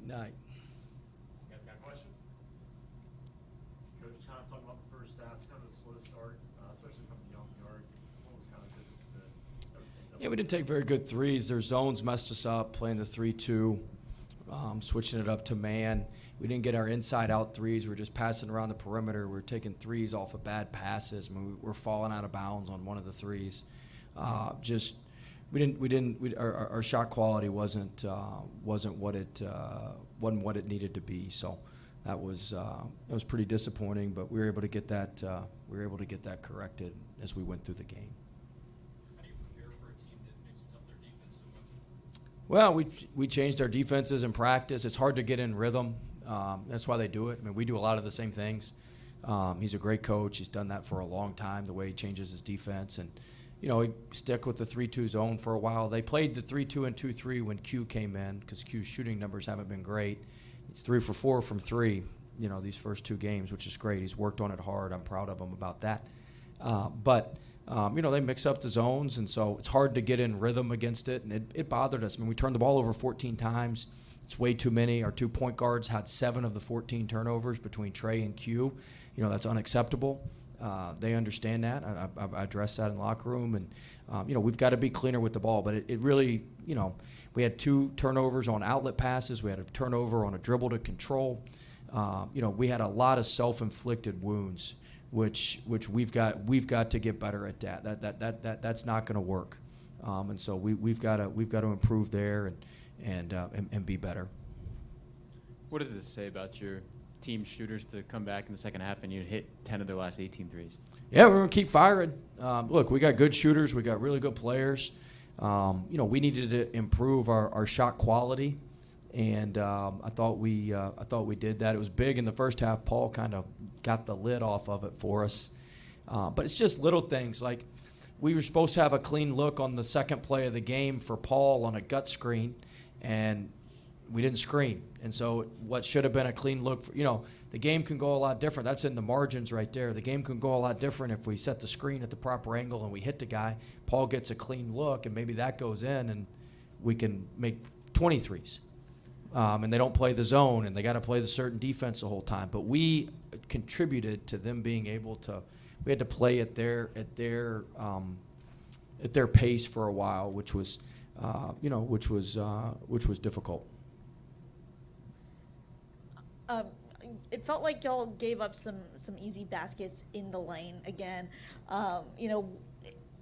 night. You guys got questions? Coach, kind of talking about the first half. It's kind of a slow start, especially from the young yard. What was kind of difference to everything? Yeah, we didn't take very good threes. Their zones messed us up, playing the 3-2, switching it up to man. We didn't get our inside-out threes. We were just passing around the perimeter. We were taking threes off of bad passes. I mean, we were falling out of bounds on one of the threes. Our shot quality wasn't what it needed to be. So that was pretty disappointing. But we were able to get that corrected as we went through the game. How do you prepare for a team that mixes up their defense so much? Well, we changed our defenses in practice. It's hard to get in rhythm. That's why they do it. I mean, we do a lot of the same things. He's a great coach. He's done that for a long time, the way he changes his defense. And, you know, he stuck with the 3-2 zone for a while. They played the 3-2 and 2-3 when Q came in because Q's shooting numbers haven't been great. He's 3 for 4 from 3, you know, these first 2 games, which is great. He's worked on it hard. I'm proud of him about that. You know, they mix up the zones, and so it's hard to get in rhythm against it, and it bothered us. I mean, we turned the ball over 14 times. It's way too many. Our 2 point guards had 7 of the 14 turnovers between Trey and Q. You know, that's unacceptable. They understand that. I addressed that in the locker room, and, you know, we've got to be cleaner with the ball. But it really, you know, we had 2 turnovers on outlet passes. We had a turnover on a dribble to control. You know, we had a lot of self-inflicted wounds, which we've got to get better at that. That's not going to work. And so we've got to improve there and be better. What does this say about your team shooters to come back in the second half and you hit 10 of their last 18 threes? Yeah, we're going to keep firing. Look, we got good shooters. We got really good players. You know, we needed to improve our shot quality, and I thought we did that. It was big in the first half. Paul kind of got the lid off of it for us. But it's just little things like we were supposed to have a clean look on the second play of the game for Paul on a gut screen, and we didn't screen. And so what should have been a clean look, you know, the game can go a lot different. That's in the margins right there. The game can go a lot different if we set the screen at the proper angle and we hit the guy. Paul gets a clean look, and maybe that goes in, and we can make 23s. And they don't play the zone, and they got to play the certain defense the whole time. But we contributed to them being able to. We had to play at their pace for a while, which was difficult. It felt like y'all gave up some easy baskets in the lane again. You know,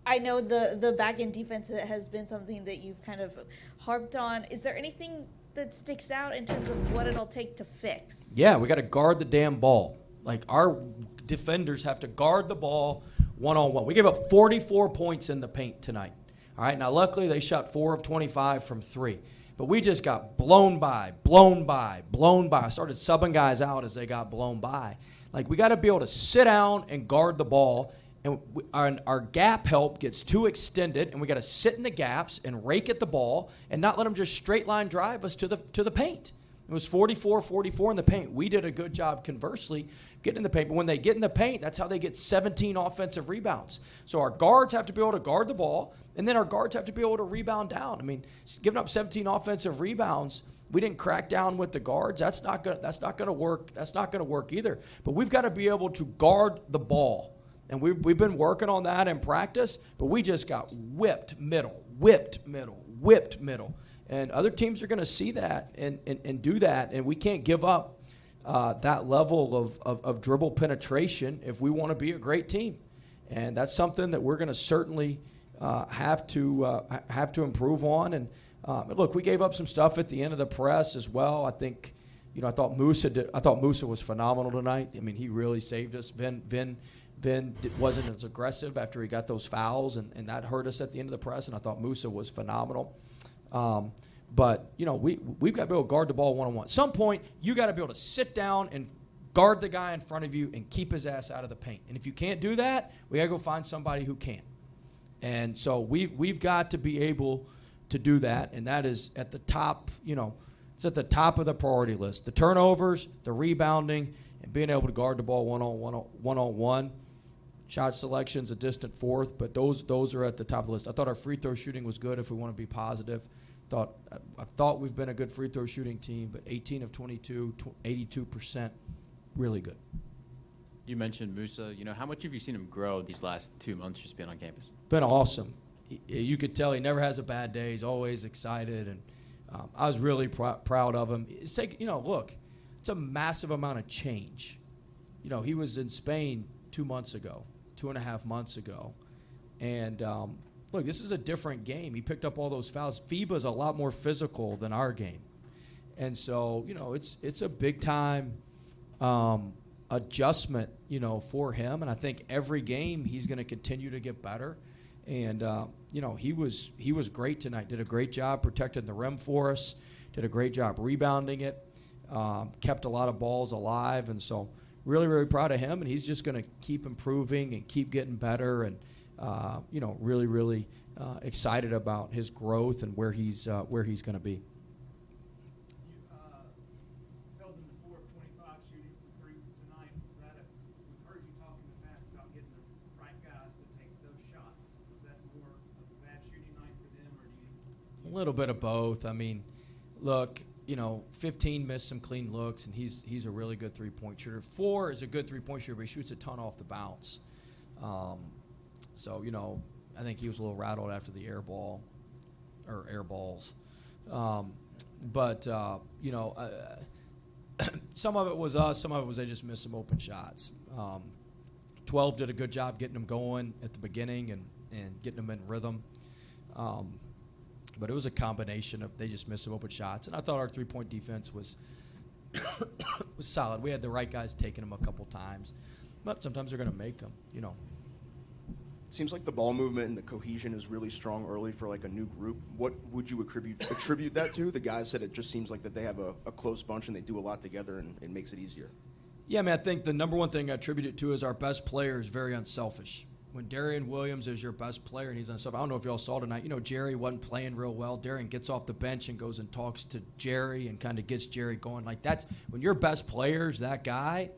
I know the back end defense has been something that you've kind of harped on. Is there anything that sticks out in terms of what it'll take to fix? Yeah, we got to guard the damn ball. Like, our defenders have to guard the ball one-on-one. We gave up 44 points in the paint tonight. All right, now luckily they shot 4 of 25 from 3. But we just got blown by. I started subbing guys out as they got blown by. Like, we got to be able to sit down and guard the ball. And our gap help gets too extended, and we got to sit in the gaps and rake at the ball and not let them just straight line drive us to the paint. It was 44-44 in the paint. We did a good job, conversely, getting in the paint. But when they get in the paint, that's how they get 17 offensive rebounds. So our guards have to be able to guard the ball, and then our guards have to be able to rebound down. I mean, giving up 17 offensive rebounds, we didn't crack down with the guards. That's not going to work. That's not going to work either. But we've got to be able to guard the ball. And we've been working on that in practice, but we just got whipped middle. And other teams are going to see that and do that, and we can't give up that level of dribble penetration if we want to be a great team. And that's something that we're going to certainly have to improve on. And look, we gave up some stuff at the end of the press as well. I think, you know, I thought Musa was phenomenal tonight. I mean, he really saved us. Vin wasn't as aggressive after he got those fouls, and that hurt us at the end of the press. And I thought Musa was phenomenal. But, you know, we've got to be able to guard the ball one-on-one. At some point, you got to be able to sit down and guard the guy in front of you and keep his ass out of the paint. And if you can't do that, we got to go find somebody who can. And so we've got to be able to do that, and that is at the top, you know, it's at the top of the priority list. The turnovers, the rebounding, and being able to guard the ball one-on-one. Shot selection's a distant fourth, but those are at the top of the list. I thought our free throw shooting was good if we want to be positive. I've thought we've been a good free throw shooting team, but 18 of 22, 82%, really good. You mentioned Musa. You know, how much have you seen him grow these last 2 months just being on campus? Been awesome. You could tell he never has a bad day. He's always excited, and I was really proud of him. It's look, it's a massive amount of change. You know, he was in Spain 2 months ago, 2.5 months ago, and look, this is a different game. He picked up all those fouls. FIBA's a lot more physical than our game, and so you know, it's a big time adjustment, you know, for him. And I think every game he's going to continue to get better. And you know, he was great tonight. Did a great job protecting the rim for us. Did a great job rebounding it. Kept a lot of balls alive, and so really, really proud of him. And he's just going to keep improving and keep getting better. And you know, really, really excited about his growth and where he's going to be. You held him to 4 of 25 shooting from 3 tonight. Was that we've heard you talk in the past about getting the right guys to take those shots. Was that more of a bad shooting night for them, or do you? A little bit of both. I mean, look, you know, 15 missed some clean looks, and he's a really good three-point shooter. 4 is a good three-point shooter, but he shoots a ton off the bounce. So, you know, I think he was a little rattled after the air balls. But you know, some of it was us. Some of it was they just missed some open shots. 12 did a good job getting them going at the beginning and getting them in rhythm. But it was a combination of they just missed some open shots. And I thought our three-point defense was was solid. We had the right guys taking them a couple times. But sometimes they're going to make them, you know. Seems like the ball movement and the cohesion is really strong early for like a new group. What would you attribute that to? The guys said it just seems like that they have a close bunch and they do a lot together and it makes it easier. Yeah, I mean, I think the number one thing I attribute it to is our best player is very unselfish. When Darian Williams is your best player and he's unselfish, I don't know if y'all saw tonight, you know, Jerry wasn't playing real well. Darian gets off the bench and goes and talks to Jerry and kind of gets Jerry going. Like that's when your best player is that guy,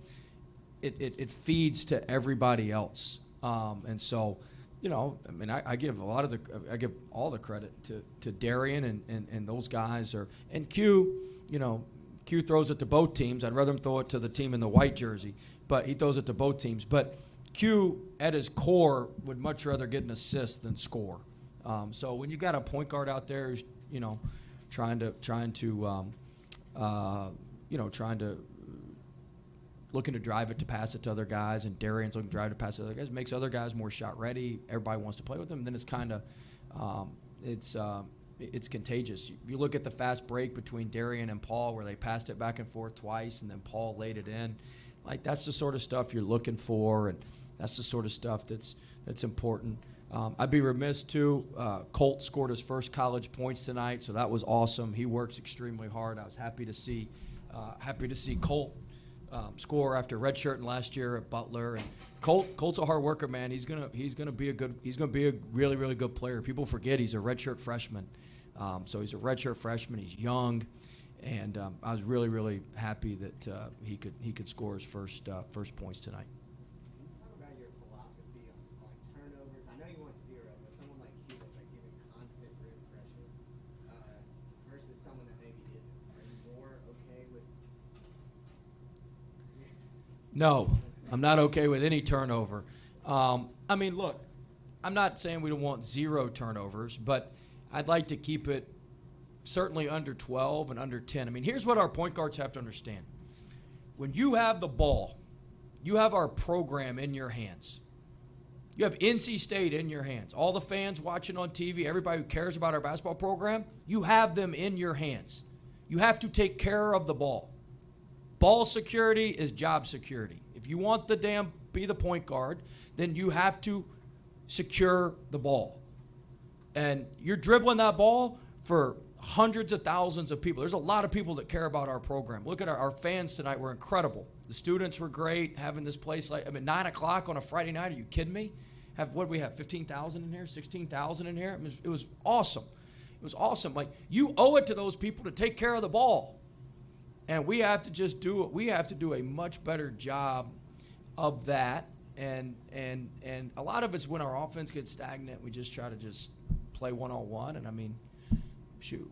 it feeds to everybody else. And so, you know, I mean, I give all the credit to Darian and those guys and Q, you know, Q throws it to both teams. I'd rather him throw it to the team in the white jersey, but he throws it to both teams. But Q, at his core, would much rather get an assist than score. So when you got a point guard out there who's, you know, trying to looking to drive it to pass it to other guys, and Darian's looking to drive it to pass it to other guys, makes other guys more shot ready. Everybody wants to play with him. Then it's kind of it's contagious. If you look at the fast break between Darian and Paul where they passed it back and forth twice and then Paul laid it in, like that's the sort of stuff you're looking for, and that's the sort of stuff that's important. I'd be remiss too. Colt scored his first college points tonight, so that was awesome. He works extremely hard. I was happy to see Colt score after redshirting last year at Butler. And Colt's a hard worker, man. He's gonna be a really, really good player. People forget he's a redshirt freshman. So he's a redshirt freshman. He's young, and I was really, really happy that he could score his first points tonight. Can you talk about your philosophy on turnovers? I know you want 0, but someone like you that's like giving constant rim pressure versus someone that maybe isn't. Are you more okay with? No, I'm not okay with any turnover. I mean, look, I'm not saying we don't want 0 turnovers, but I'd like to keep it certainly under 12 and under 10. I mean, here's what our point guards have to understand. When you have the ball, you have our program in your hands. You have NC State in your hands. All the fans watching on TV, everybody who cares about our basketball program, you have them in your hands. You have to take care of the ball. Ball security is job security. If you want be the point guard, then you have to secure the ball. And you're dribbling that ball for hundreds of thousands of people. There's a lot of people that care about our program. Look at our fans tonight were incredible. The students were great, having this place 9 o'clock on a Friday night. Are you kidding me? What do we have, 15,000 in here, 16,000 in here? It was awesome. It was awesome. Like, you owe it to those people to take care of the ball. And we have to just do it. We have to do a much better job of that. And a lot of it's when our offense gets stagnant, we just try to just play one-on-one. And, I mean, shoot,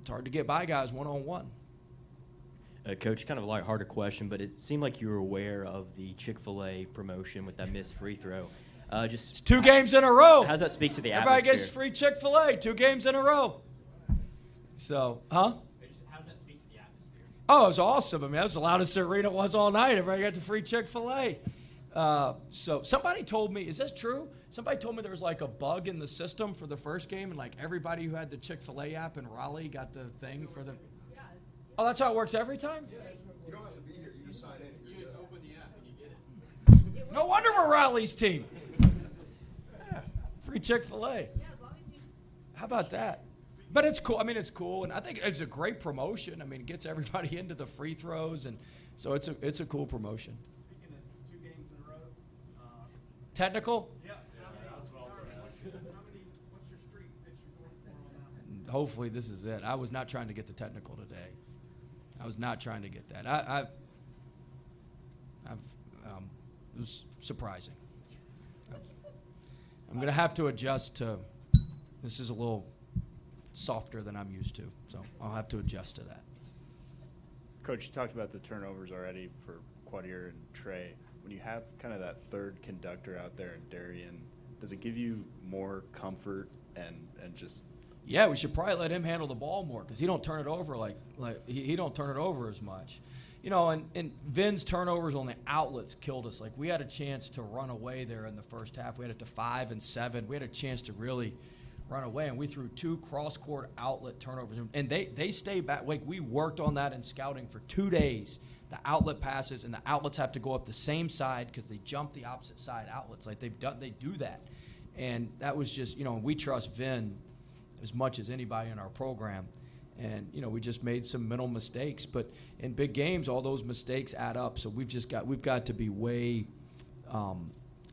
it's hard to get by guys one-on-one. Coach, kind of a lighthearted question, but it seemed like you were aware of the Chick-fil-A promotion with that missed free throw. It's 2 games in a row. How does that speak to the Everybody atmosphere? gets free Chick-fil-A 2 games in a row. So, huh? How does that speak to the atmosphere? Oh, it was awesome. I mean, that was the loudest arena was all night. Everybody got the free Chick-fil-A. So somebody told me, is this true? Somebody told me there was like a bug in the system for the first game, and like everybody who had the Chick-fil-A app in Raleigh got the thing for the. Oh, that's how it works every time? You don't have to be here. You just sign in. You just open the app and you get it. No wonder we're Raleigh's team. Yeah, free Chick-fil-A. How about that? But it's cool. I mean, it's cool, and I think it's a great promotion. I mean, it gets everybody into the free throws, and so it's a cool promotion. Speaking of 2 games in a row, Technical? yeah. that's what I was gonna ask. What's your streak that you're going for on that one? Hopefully this is it. I was not trying to get the technical today. I was not trying to get that. It was surprising. I'm going to have to adjust to, this is a little softer than I'm used to, so I'll have to adjust to that. Coach, you talked about the turnovers already for Quadir and Trey. When you have kind of that third conductor out there in Darian, does it give you more comfort and just? Yeah, we should probably let him handle the ball more because he don't turn it over like he don't turn it over as much. You know, and Vin's turnovers on the outlets killed us. Like, we had a chance to run away there in the first half. We had it to 5 and 7. We had a chance to really run away, and we threw 2 cross-court outlet turnovers. And they stay back. Like, we worked on that in scouting for 2 days. The outlet passes, and the outlets have to go up the same side because they jump the opposite side outlets. Like, they do that. And that was just, you know, we trust Vin as much as anybody in our program. And, you know, we just made some mental mistakes. But in big games, all those mistakes add up. So we've got to be way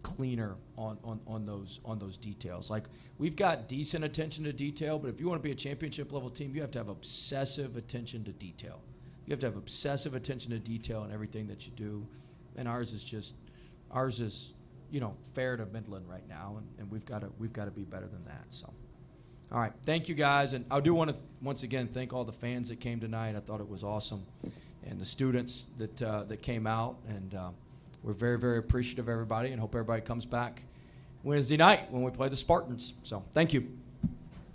cleaner on those details. Like, we've got decent attention to detail, but if you want to be a championship level team, you have to have obsessive attention to detail. You have to have obsessive attention to detail in everything that you do. And ours is, you know, fair to Midland right now, and we've got to be better than that. So. All right, thank you guys, and I do want to once again thank all the fans that came tonight. I thought it was awesome, and the students that came out, and we're very, very appreciative of everybody, and hope everybody comes back Wednesday night when we play the Spartans. So, thank you.